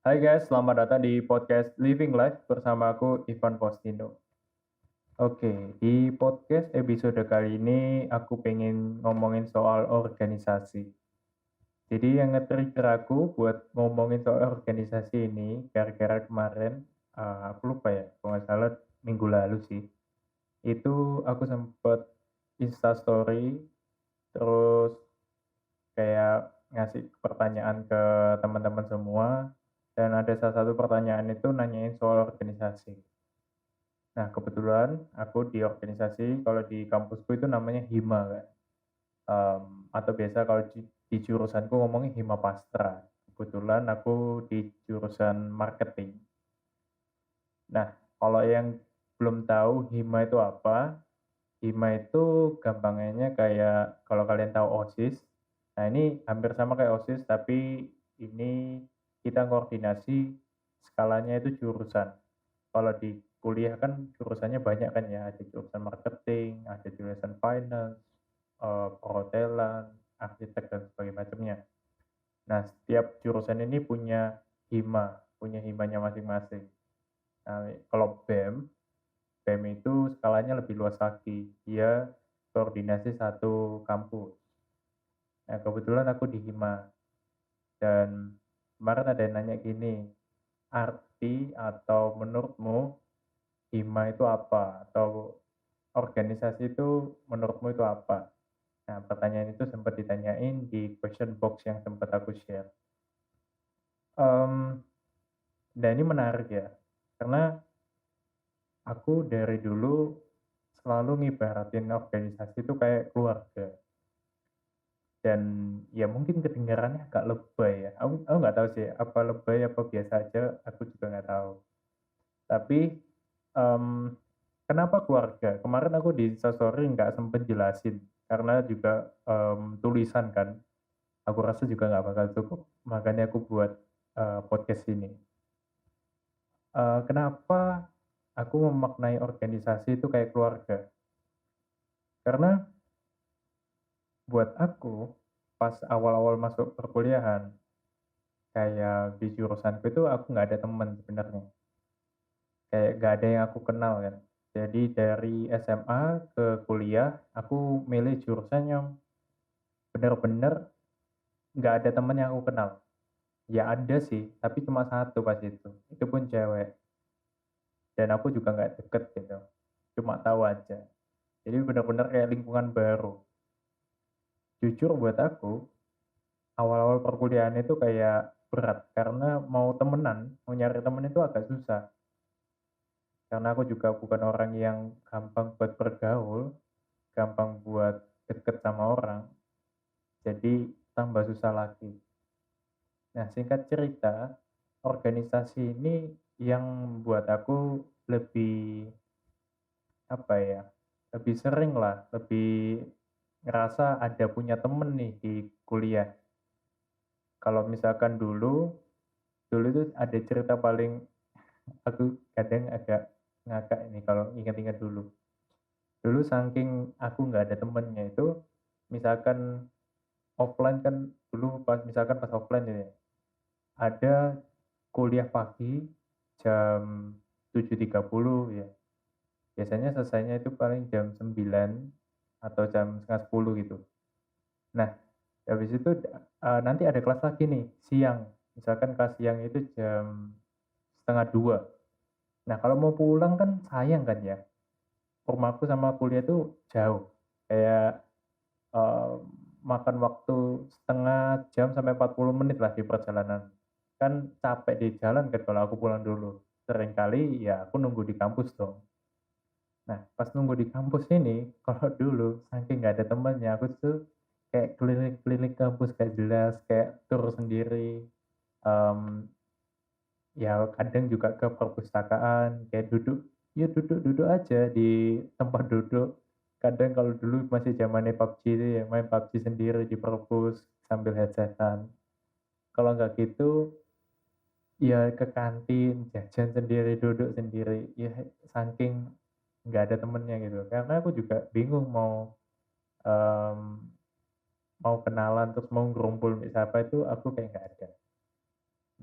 Hai guys, selamat datang di podcast Living Life bersama aku Ivan Postino. Oke, di podcast episode kali ini aku pengen ngomongin soal organisasi. Jadi yang nge-trigger aku buat ngomongin soal organisasi ini gara-gara kemarin, aku lupa ya, kalau nggak salah minggu lalu sih. Itu aku sempet Insta story, terus kayak ngasih pertanyaan ke teman-teman semua, dan ada salah satu pertanyaan itu nanyain soal organisasi. Nah, kebetulan aku di organisasi, kalau di kampusku itu namanya Hima kan, atau biasa kalau di jurusanku ngomongnya Hima Pastra. Kebetulan aku di jurusan marketing. Nah, kalau yang belum tahu Hima itu apa, Hima itu gampangnya kayak kalau kalian tahu OSIS. Nah, ini hampir sama kayak OSIS, tapi ini kita koordinasi skalanya itu jurusan. Kalau di kuliah kan jurusannya banyak kan ya, ada jurusan marketing, ada jurusan finance, perhotelan, arsitek dan sebagainya macamnya. Nah, setiap jurusan ini punya himanya masing-masing. Nah, kalau BEM itu skalanya lebih luas lagi. Dia koordinasi satu kampus. Nah, kebetulan aku di Hima dan kemarin ada yang nanya gini, arti atau menurutmu Hima itu apa? Atau organisasi itu menurutmu itu apa? Nah, pertanyaan itu sempat ditanyain di question box yang sempat aku share. Um, dan ini menarik ya, karena aku dari dulu selalu ngibaratin organisasi itu kayak keluarga. Dan ya mungkin kedengarannya agak lebay ya. Aku nggak tahu sih apa lebay apa biasa aja, aku juga nggak tahu. Tapi um, kenapa keluarga? Kemarin aku di Instastory nggak sempet jelasin karena juga tulisan kan. Aku rasa juga nggak bakal cukup. Makanya aku buat podcast ini. Kenapa aku memaknai organisasi itu kayak keluarga? Karena buat aku pas awal-awal masuk perkuliahan, kayak di jurusanku itu aku nggak ada teman sebenarnya. Kayak nggak ada yang aku kenal kan. Jadi dari SMA ke kuliah, aku milih jurusan yang benar-benar nggak ada teman yang aku kenal. Ya ada sih, tapi cuma satu pas itu. Itu pun cewek. Dan aku juga nggak deket gitu. Cuma tahu aja. Jadi benar-benar kayak lingkungan baru. Jujur buat aku, awal-awal perkuliahan itu kayak berat. Karena mau temenan, mau nyari temen itu agak susah. Karena aku juga bukan orang yang gampang buat bergaul, gampang buat deket sama orang, jadi tambah susah lagi. Nah, singkat cerita, organisasi ini yang buat aku lebih, apa ya, lebih sering lah, lebih ngerasa ada punya temen nih di kuliah. Kalau misalkan dulu tuh ada cerita paling aku kadang agak ngakak ini kalau ingat-ingat dulu. Dulu saking aku nggak ada temennya itu, misalkan offline kan dulu pas offline ini ya, ada kuliah pagi jam 7.30 ya. Biasanya selesainya itu paling jam 9 atau jam setengah 10 gitu. Nah, habis itu nanti ada kelas lagi nih siang. Misalkan kelas siang itu jam setengah 2. Nah, kalau mau pulang kan sayang kan ya. Rumahku sama kuliah itu jauh. Kayak Eee, makan waktu setengah jam sampai 40 menit lah di perjalanan. Kan capek di jalan kan kalau aku pulang dulu. Seringkali ya aku nunggu di kampus dong. Nah, pas nunggu di kampus ini, kalau dulu saking nggak ada temennya, aku tuh kayak keliling-keliling kampus gak jelas, kayak tur sendiri, mmm, ya kadang juga ke perpustakaan, kayak ya duduk-duduk aja di tempat duduk. Kadang kalau dulu masih zamannya PUBG itu ya, main PUBG sendiri di perpus sambil headset-an. Kalau nggak gitu, ya ke kantin, jajan sendiri, duduk sendiri, ya saking nggak ada temennya gitu. Karena aku juga bingung mmm, mau kenalan terus mau ngerumpul sama siapa itu aku kayak nggak ada.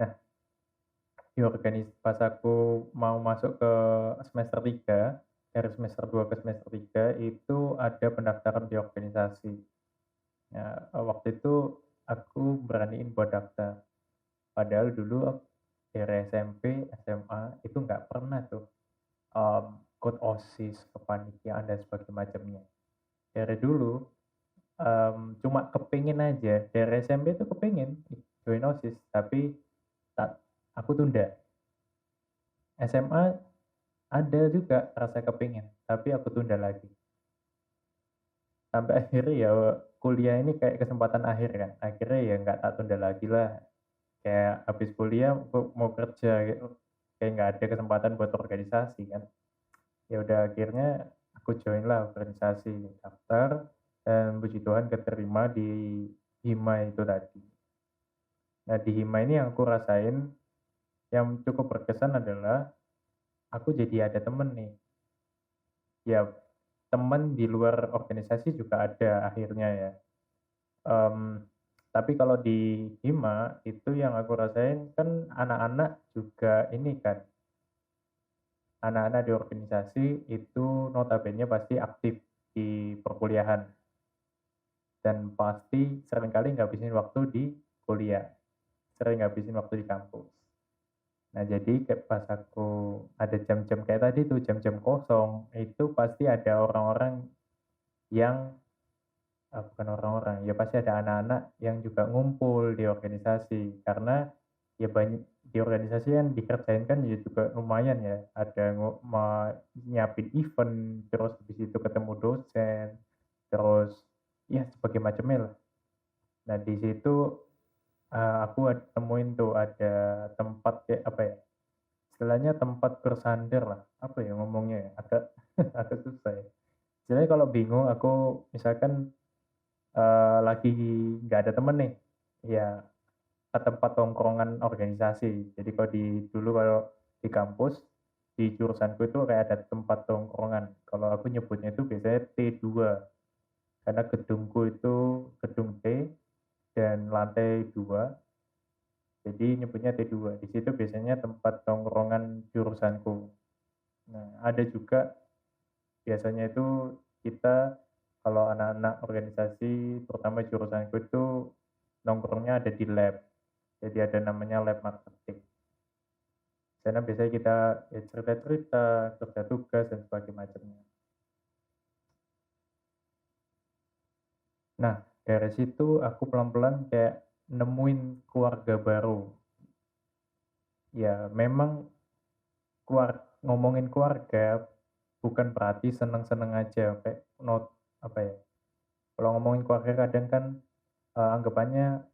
Nah, pas aku mau masuk ke semester 3, dari semester 2 ke semester 3 itu ada pendaftaran di organisasi. Nah, waktu itu aku beraniin buat daftar. Padahal dulu dari SMP, SMA itu nggak pernah tuh, ikut OSIS, kepanitiaan dan sebagainya macamnya. Dari dulu, cuma kepingin aja, dari SMP itu kepingin join OSIS, tapi tak aku tunda. SMA ada juga rasa kepingin, tapi aku tunda lagi. Sampai akhirnya ya kuliah ini kayak kesempatan akhir kan, akhirnya ya nggak tak tunda lagi lah. Kayak habis kuliah mau kerja gitu, kayak nggak ada kesempatan buat organisasi kan. Ya udah akhirnya aku join lah organisasi, daftar, dan puji Tuhan keterima di Hima itu tadi. Nah di Hima ini yang aku rasain yang cukup berkesan adalah aku jadi ada temen nih. Ya temen di luar organisasi juga ada akhirnya ya. Mmm, tapi kalau di Hima itu yang aku rasain kan anak-anak juga ini kan, anak-anak di organisasi itu notabene pasti aktif di perkuliahan dan pasti seringkali ngabisin waktu di kuliah, sering ngabisin waktu di kampus. Nah jadi kayak pas aku ada jam-jam kayak tadi tuh, jam-jam kosong, itu pasti ada orang-orang yang bukan orang-orang, ya pasti ada anak-anak yang juga ngumpul di organisasi. Karena ya banyak di organisasi kan dikerjain kan ya juga lumayan ya, ada nyiapin event, terus habis itu ketemu dosen, terus ya sebagai macamnya lah. Nah di situ, aku nemuin tuh ada tempat kayak apa ya, istilahnya tempat bersandar lah, apa ya ngomongnya ya, agak agak susah ya. Istilahnya kalau bingung aku misalkan lagi nggak ada temen nih, ya ke tempat tongkrongan organisasi. Jadi kalau di kampus, di jurusanku itu kayak ada tempat tongkrongan. Kalau aku nyebutnya itu biasanya T2, karena gedungku itu gedung T dan lantai 2, jadi nyebutnya T2. Di situ biasanya tempat tongkrongan jurusanku. Nah, ada juga biasanya itu kita kalau anak-anak organisasi, terutama jurusanku itu nongkrongnya ada di lab. Jadi ada namanya lab marketing. Di sana biasanya kita ya cerita-cerita, kerja tugas dan sebagainya macamnya. Nah, dari situ aku pelan-pelan kayak nemuin keluarga baru. Ya, memang ngomongin keluarga bukan berarti seneng-seneng aja, kayak apa ya? Kalau ngomongin keluarga kadang kan anggapannya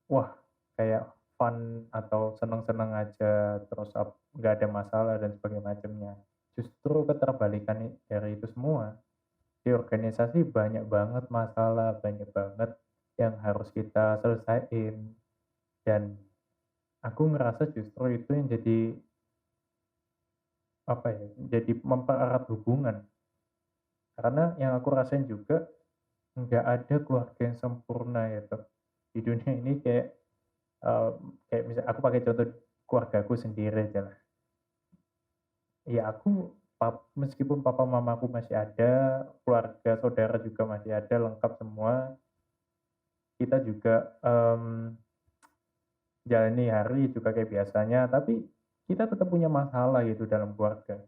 wah kayak fun atau seneng-seneng aja, terus nggak ada masalah dan sebagainya macamnya. Justru keterbalikan dari itu semua. Di organisasi banyak banget masalah, banyak banget yang harus kita selesaiin, dan aku ngerasa justru itu yang jadi, apa ya, jadi mempererat hubungan. Karena yang aku rasain juga, nggak ada keluarga yang sempurna gitu. Di dunia ini eee, kayak misal aku pakai contoh keluargaku sendiri aja lah. Ya aku meskipun papa mamaku masih ada, keluarga saudara juga masih ada, lengkap semua, kita juga, jalani hari juga kayak biasanya, tapi kita tetap punya masalah gitu dalam keluarga.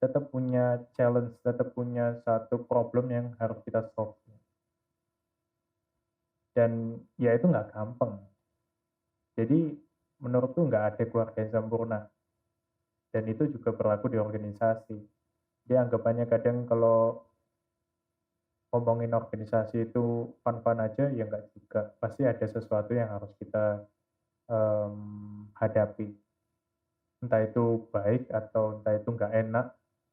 Tetap punya challenge, tetap punya satu problem yang harus kita solve. Dan ya itu nggak gampang. Jadi menurutku nggak ada keluarga yang sempurna, dan itu juga berlaku di organisasi. Dia anggapannya kadang kalau ngomongin organisasi itu fun-fun aja, ya nggak juga. Pasti ada sesuatu yang harus kita hadapi. Entah itu baik atau entah itu nggak enak,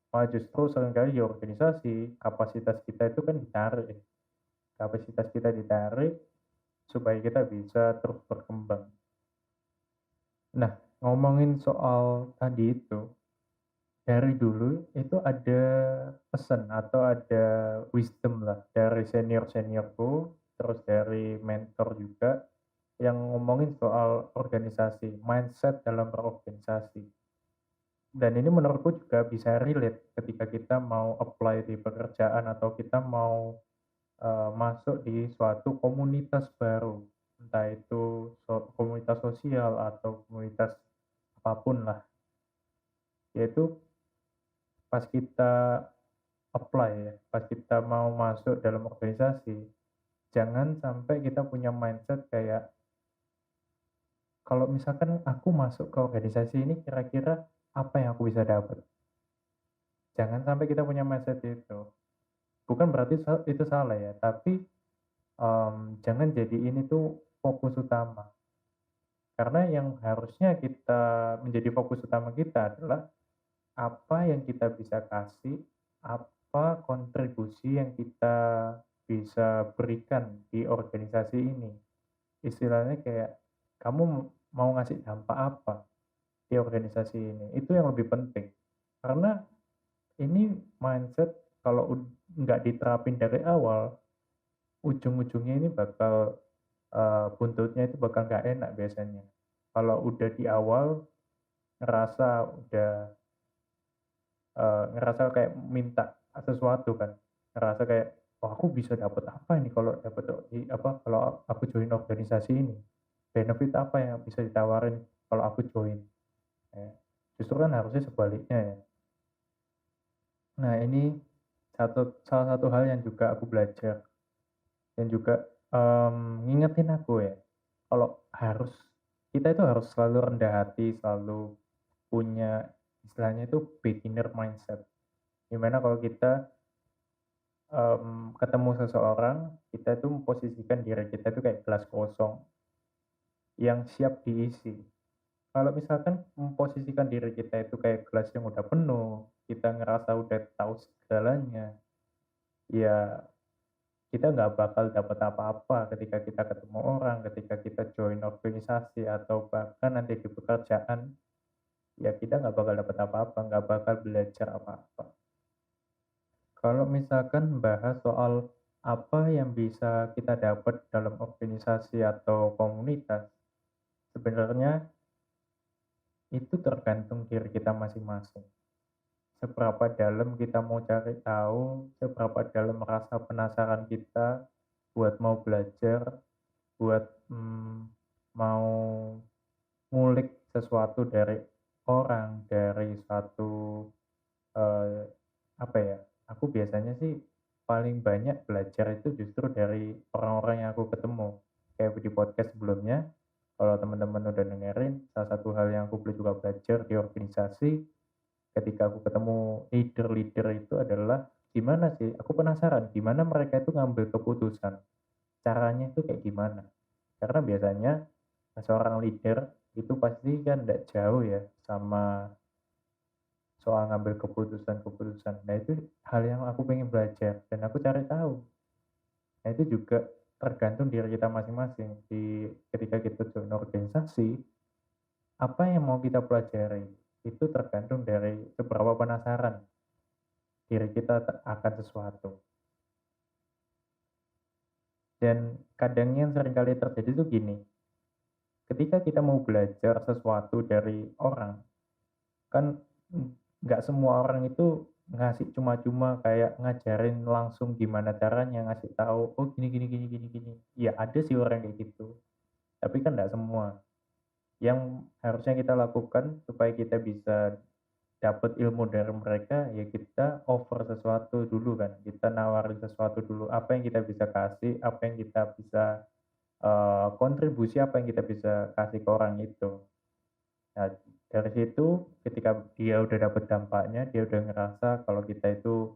malah justru seringkali di organisasi kapasitas kita itu kan ditarik ya. Kapasitas kita ditarik supaya kita bisa terus berkembang. Nah, ngomongin soal tadi itu, dari dulu itu ada pesan atau ada wisdom lah dari senior-seniorku, terus dari mentor juga, yang ngomongin soal organisasi, mindset dalam berorganisasi. Dan ini menurutku juga bisa relate ketika kita mau apply di pekerjaan atau kita mau, masuk di suatu komunitas baru. Entah itu komunitas sosial atau komunitas apapun lah. Yaitu pas kita apply ya, pas kita mau masuk dalam organisasi, jangan sampai kita punya mindset kayak, kalau misalkan aku masuk ke organisasi ini kira-kira apa yang aku bisa dapat? Jangan sampai kita punya mindset itu. Bukan berarti itu salah ya, tapi, jangan jadi ini tuh fokus utama. Karena yang harusnya kita menjadi fokus utama kita adalah apa yang kita bisa kasih, apa kontribusi yang kita bisa berikan di organisasi ini. Istilahnya kayak, kamu mau ngasih dampak apa di organisasi ini, itu yang lebih penting. Karena ini mindset kalau nggak diterapin dari awal, ujung-ujungnya ini bakal, buntutnya itu bakal nggak enak biasanya. Kalau udah di awal ngerasa udah, ngerasa kayak minta sesuatu kan, ngerasa kayak, "Wah, aku bisa dapat apa ini kalau dapat kalau aku join organisasi ini? Benefit apa yang bisa ditawarin kalau aku join?" Ya, justru kan harusnya sebaliknya ya. Nah, ini salah satu hal yang juga aku belajar dan juga, ngingetin aku ya, kalau kita itu harus selalu rendah hati, selalu punya istilahnya itu beginner mindset. Dimana kalau kita, ketemu seseorang, kita itu memposisikan diri kita itu kayak gelas kosong yang siap diisi. Kalau misalkan memposisikan diri kita itu kayak gelas yang udah penuh, kita ngerasa udah tahu segalanya, ya kita nggak bakal dapat apa-apa ketika kita ketemu orang, ketika kita join organisasi, atau bahkan nanti di pekerjaan, ya kita nggak bakal dapat apa-apa, nggak bakal belajar apa-apa. Kalau misalkan bahas soal apa yang bisa kita dapat dalam organisasi atau komunitas, sebenarnya itu tergantung diri kita masing-masing. Seberapa dalam kita mau cari tahu, seberapa dalam rasa penasaran kita buat mau belajar, buat, mau ngulik sesuatu dari orang, dari satu, eee, apa ya, aku biasanya sih paling banyak belajar itu justru dari orang-orang yang aku ketemu. Kayak di podcast sebelumnya, kalau teman-teman udah dengerin, salah satu hal yang aku juga belajar di organisasi ketika aku ketemu leader-leader itu adalah gimana sih, aku penasaran gimana mereka itu ngambil keputusan, caranya itu kayak gimana. Karena biasanya seorang leader itu pasti kan tidak jauh ya sama soal ngambil keputusan-keputusan. Nah, itu hal yang aku pengen belajar dan aku cari tahu. Nah, itu juga tergantung diri kita masing-masing. Ketika kita join organisasi, apa yang mau kita pelajari itu tergantung dari seberapa penasaran diri kita akan sesuatu. Dan kadang yang seringkali terjadi itu gini, ketika kita mau belajar sesuatu dari orang, kan nggak semua orang itu ngasih cuma-cuma kayak ngajarin langsung gimana caranya, ngasih tahu, "Oh, gini gini gini gini gini." Ya ada sih orang kayak gitu, tapi kan nggak semua. Yang harusnya kita lakukan supaya kita bisa dapat ilmu dari mereka, ya kita offer sesuatu dulu kan, kita nawarin sesuatu dulu, apa yang kita bisa kasih, apa yang kita bisa, kontribusi apa yang kita bisa kasih ke orang itu. Nah, dari situ ketika dia udah dapat dampaknya, dia udah ngerasa kalau kita itu,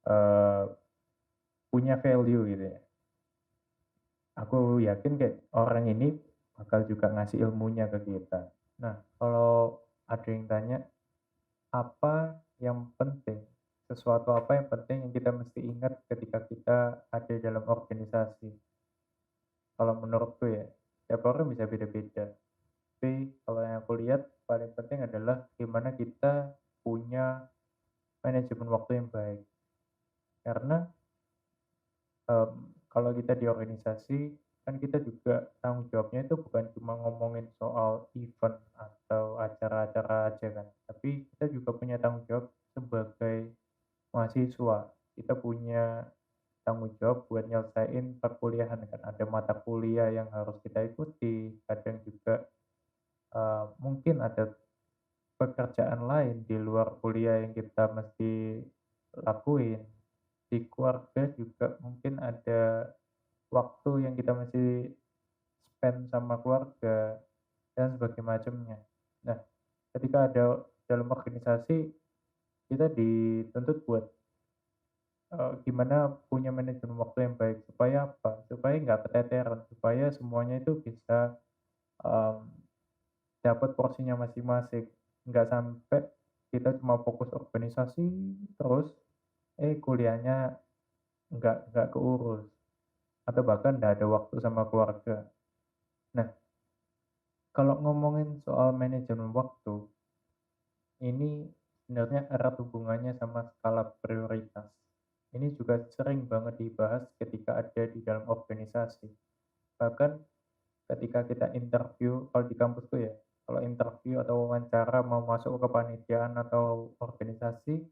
eee, punya value gitu ya. Aku yakin kayak orang ini bakal juga ngasih ilmunya ke kita. Nah, kalau ada yang tanya, apa yang penting? Sesuatu apa yang penting yang kita mesti ingat ketika kita ada dalam organisasi? Kalau menurutku ya, tiap orang bisa beda-beda. Tapi kalau yang aku lihat paling penting adalah gimana kita punya manajemen waktu yang baik. Karena, kalau kita di organisasi kan kita juga tanggung jawabnya itu bukan cuma ngomongin soal event atau acara-acara aja kan, tapi kita juga punya tanggung jawab sebagai mahasiswa. Kita punya tanggung jawab buat nyelesain perkuliahan kan, ada mata kuliah yang harus kita ikuti, kadang juga, mungkin ada pekerjaan lain di luar kuliah yang kita mesti lakuin. Di keluarga juga mungkin ada waktu yang kita mesti spend sama keluarga dan sebagainya macamnya. Nah, ketika ada dalam organisasi, kita dituntut buat, gimana punya manajemen waktu yang baik, supaya apa? Supaya nggak keteteran, supaya semuanya itu bisa, mmm, dapat porsinya masing-masing. Nggak sampai kita cuma fokus organisasi terus, kuliahnya nggak keurus, atau bahkan nggak ada waktu sama keluarga. Nah, kalau ngomongin soal manajemen waktu, ini sebenarnya erat hubungannya sama skala prioritas. Ini juga sering banget dibahas ketika ada di dalam organisasi. Bahkan ketika kita interview, kalau di kampusku ya, kalau interview atau wawancara mau masuk ke kepanitiaan atau organisasi,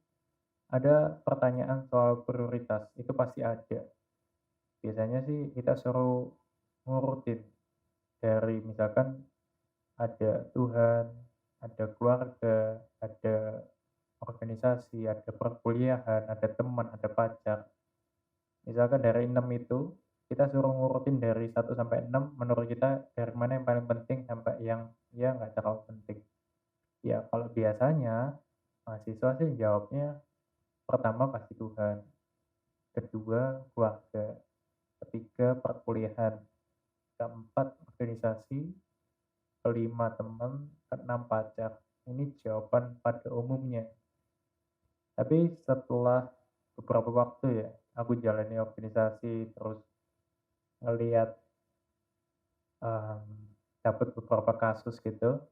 ada pertanyaan soal prioritas, itu pasti ada. Biasanya sih kita suruh ngurutin dari misalkan ada Tuhan, ada keluarga, ada organisasi, ada perkuliahan, ada teman, ada pacar. Misalkan dari 6 itu, kita suruh ngurutin dari 1 sampai 6, menurut kita dari mana yang paling penting sampai yang ya nggak terlalu penting. Ya kalau biasanya mahasiswa sih jawabnya pertama pasti Tuhan, kedua keluarga, ketiga perkuliahan, keempat organisasi, kelima teman, keenam pacar. Ini jawaban pada umumnya. Tapi setelah beberapa waktu ya, aku jalani organisasi terus ngelihat, dapat beberapa kasus gitu,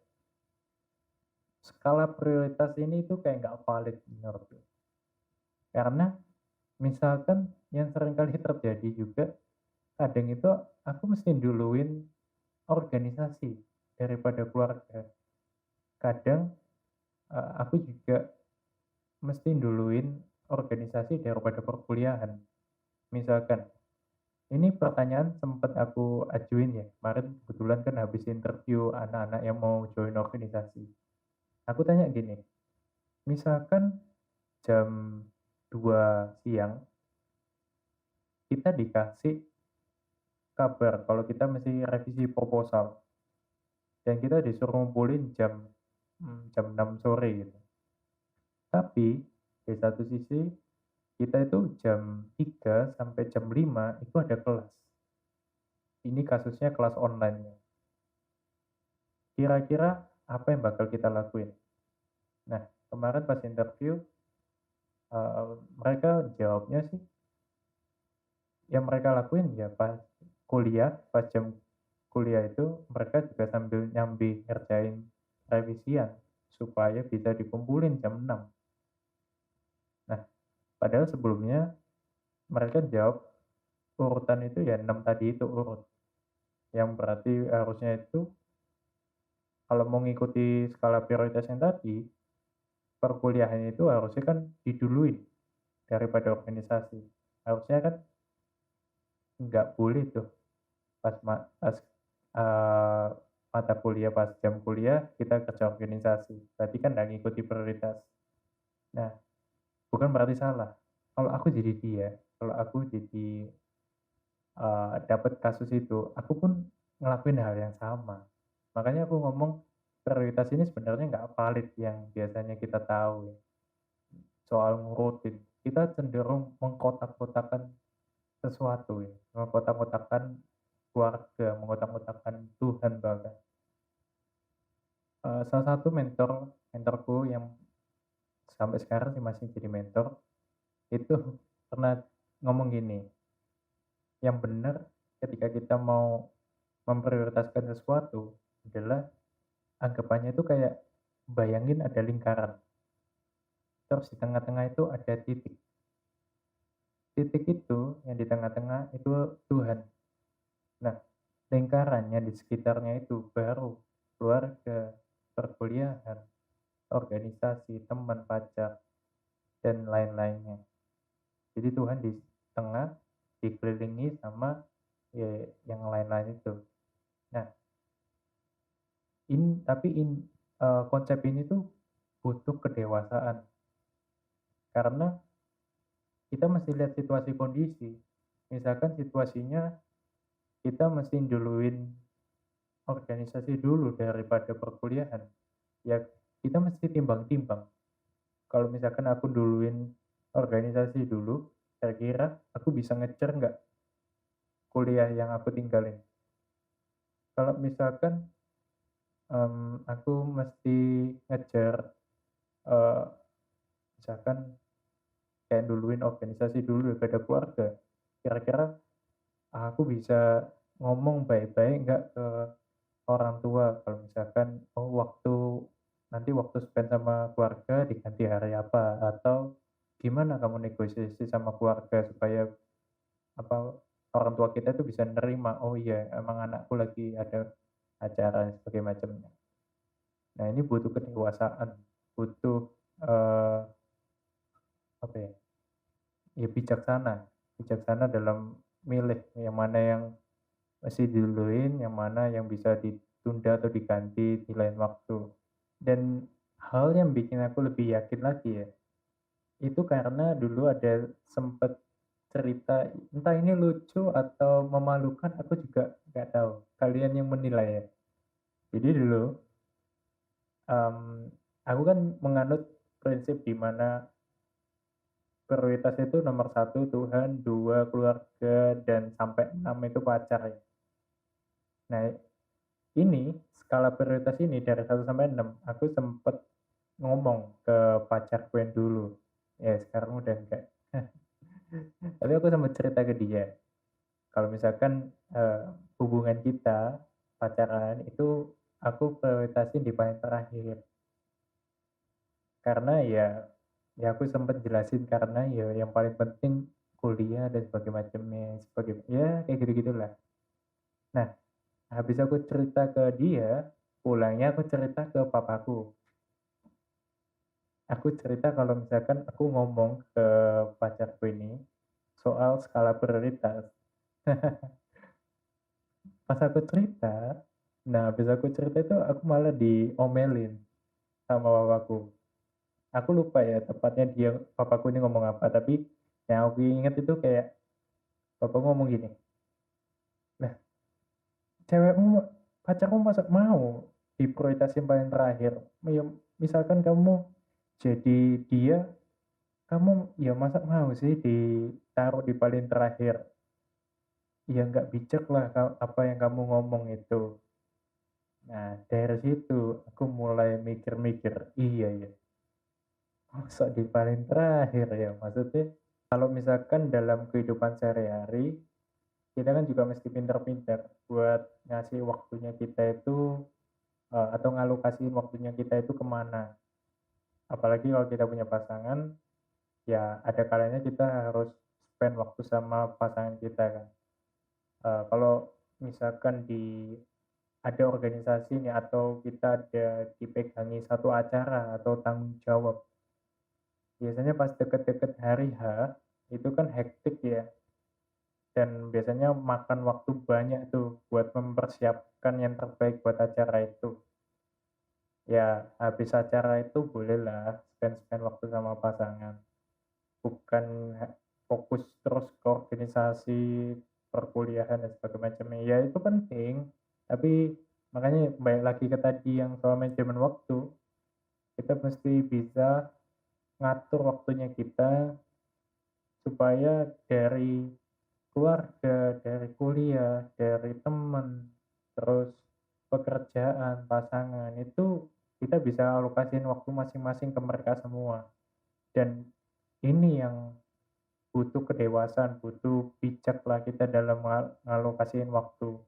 skala prioritas ini tuh kayak nggak valid menurutku. Karena misalkan yang seringkali terjadi juga, kadang itu aku mesti duluin organisasi daripada keluarga. Kadang, aku juga mesti duluin organisasi daripada perkuliahan. Misalkan, ini pertanyaan sempat aku ajuin ya, kemarin kebetulan kan habis interview anak-anak yang mau join organisasi. Aku tanya gini, misalkan jam 2 siang kita dikasih kabar kalau kita mesti revisi proposal dan kita disuruh ngumpulin jam 6 sore gitu. Tapi di satu sisi kita itu jam 3 sampai jam 5 itu ada kelas. Ini kasusnya kelas online. Kira-kira apa yang bakal kita lakuin? Nah, kemarin pas interview, mereka jawabnya sih, yang mereka lakuin ya pas kuliah, pas jam kuliah itu mereka juga sambil nyambi ngerjain revisian supaya bisa dikumpulin jam 6. Nah, padahal sebelumnya mereka jawab urutan itu ya 6 tadi itu urut. Yang berarti harusnya itu kalau mau ngikuti skala prioritas yang tadi, perkuliahan itu harusnya kan diduluin daripada organisasi. Harusnya kan nggak boleh tuh pas mata kuliah, pas jam kuliah kita kerja organisasi. Berarti kan nggak ngikuti prioritas. Nah, bukan berarti salah. Kalau aku jadi dia, kalau aku jadi, dapat kasus itu, aku pun ngelakuin hal yang sama. Makanya aku ngomong prioritas ini sebenarnya nggak valid yang biasanya kita tahu ya, soal ngurutin. Kita cenderung mengkotak-kotakan sesuatu ya, mengkotak-kotakan keluarga, mengkotak-kotakan Tuhan bahkan. Salah satu mentorku yang sampai sekarang sih masih jadi mentor, itu pernah ngomong gini, yang benar ketika kita mau memprioritaskan sesuatu adalah anggapannya itu kayak bayangin ada lingkaran, terus di tengah-tengah itu ada titik. Titik itu yang di tengah-tengah itu Tuhan. Nah, lingkarannya di sekitarnya itu baru keluarga, perkuliahan, organisasi, teman, pacar, dan lain-lainnya. Jadi Tuhan di tengah dikelilingi sama ya yang lain-lain itu. Nah, konsep ini tuh butuh kedewasaan karena kita mesti lihat situasi kondisi. Misalkan situasinya kita mesti duluin organisasi dulu daripada perkuliahan. Ya kita mesti timbang-timbang. Kalau misalkan aku duluin organisasi dulu, kira-kira aku bisa ngejar nggak kuliah yang aku tinggalin. Kalau misalkan aku mesti ngejar eh, misalkan kayak duluin organisasi dulu daripada keluarga, kira-kira aku bisa ngomong baik-baik nggak ke orang tua kalau misalkan oh waktu spend sama keluarga diganti hari apa, atau gimana kamu negosiasi sama keluarga supaya apa orang tua kita tuh bisa nerima oh iya emang anakku lagi ada acara dan sebagainya macamnya. Nah ini butuh kedewasaan, butuh eh, apa ya, ya bijaksana, bijaksana dalam milih yang mana yang mesti diduluin, yang mana yang bisa ditunda atau diganti di lain waktu. Dan hal yang bikin aku lebih yakin lagi ya, itu karena dulu ada sempet cerita, entah ini lucu atau memalukan, aku juga nggak tahu. Kalian yang menilai ya. Jadi dulu, aku kan menganut prinsip di mana prioritas itu nomor satu Tuhan, dua keluarga, dan sampai enam itu pacar ya. Nah, ini skala prioritas ini dari satu sampai 6 aku sempet ngomong ke pacarku yang dulu. Ya, sekarang udah enggak. Tapi aku sempat cerita ke dia, kalau misalkan hubungan kita pacaran itu aku prioritasin di paling terakhir. Karena ya aku sempat jelasin karena ya yang paling penting kuliah dan sebagainya macamnya, sebagai ya kayak gitu-gitulah. Nah, habis aku cerita ke dia, pulangnya aku cerita ke papaku. Aku cerita kalau misalkan aku ngomong ke pacarku ini soal skala prioritas. Pas aku cerita, nah habis aku cerita itu aku malah diomelin sama papaku. Aku lupa ya tepatnya papaku ini ngomong apa, tapi yang aku ingat itu kayak papaku ngomong gini, "Lah, cewekmu pacarmu masa mau diprioritasin paling terakhir? Ya, misalkan kamu jadi dia, kamu ya masa mau sih ditaruh di paling terakhir? Ya nggak bijak lah apa yang kamu ngomong itu." Nah, dari situ aku mulai mikir-mikir, iya ya, masa di paling terakhir ya? Maksudnya kalau misalkan dalam kehidupan sehari-hari, kita kan juga mesti pintar-pintar buat ngasih waktunya kita itu atau ngalokasiin waktunya kita itu kemana. Apalagi kalau kita punya pasangan, ya ada kalanya kita harus spend waktu sama pasangan kita kan. Kalau misalkan ada organisasi nih atau kita ada dipegangi satu acara atau tanggung jawab, biasanya pas deket-deket hari H, itu kan hektik ya, dan biasanya makan waktu banyak tuh buat mempersiapkan yang terbaik buat acara itu. Ya, habis acara itu bolehlah spend-spend waktu sama pasangan, bukan fokus terus ke organisasi, perkuliahan dan sebagainya macamnya. Ya itu penting, tapi makanya balik lagi ke tadi yang soal manajemen waktu, kita mesti bisa ngatur waktunya kita supaya dari keluarga, dari kuliah, dari teman, terus pekerjaan, pasangan, itu kita bisa alokasiin waktu masing-masing ke mereka semua. Dan ini yang butuh kedewasaan, butuh bijak lah kita dalam ngalokasiin waktu.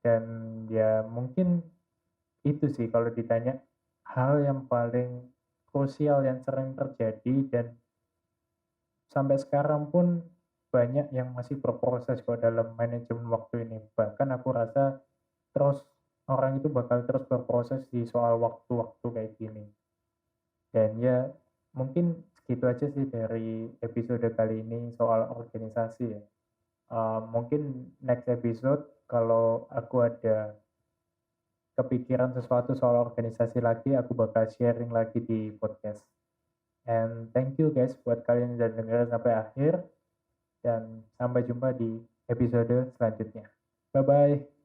Dan ya mungkin itu sih kalau ditanya hal yang paling krusial yang sering terjadi dan sampai sekarang pun banyak yang masih berproses kok dalam manajemen waktu ini. Bahkan aku rasa terus orang itu bakal terus berproses di soal waktu-waktu kayak gini. Dan ya mungkin segitu aja sih dari episode kali ini soal organisasi ya. Mungkin next episode kalau aku ada kepikiran sesuatu soal organisasi lagi, aku bakal sharing lagi di podcast. And thank you guys buat kalian yang udah dengerin sampai akhir. Dan sampai jumpa di episode selanjutnya. Bye-bye.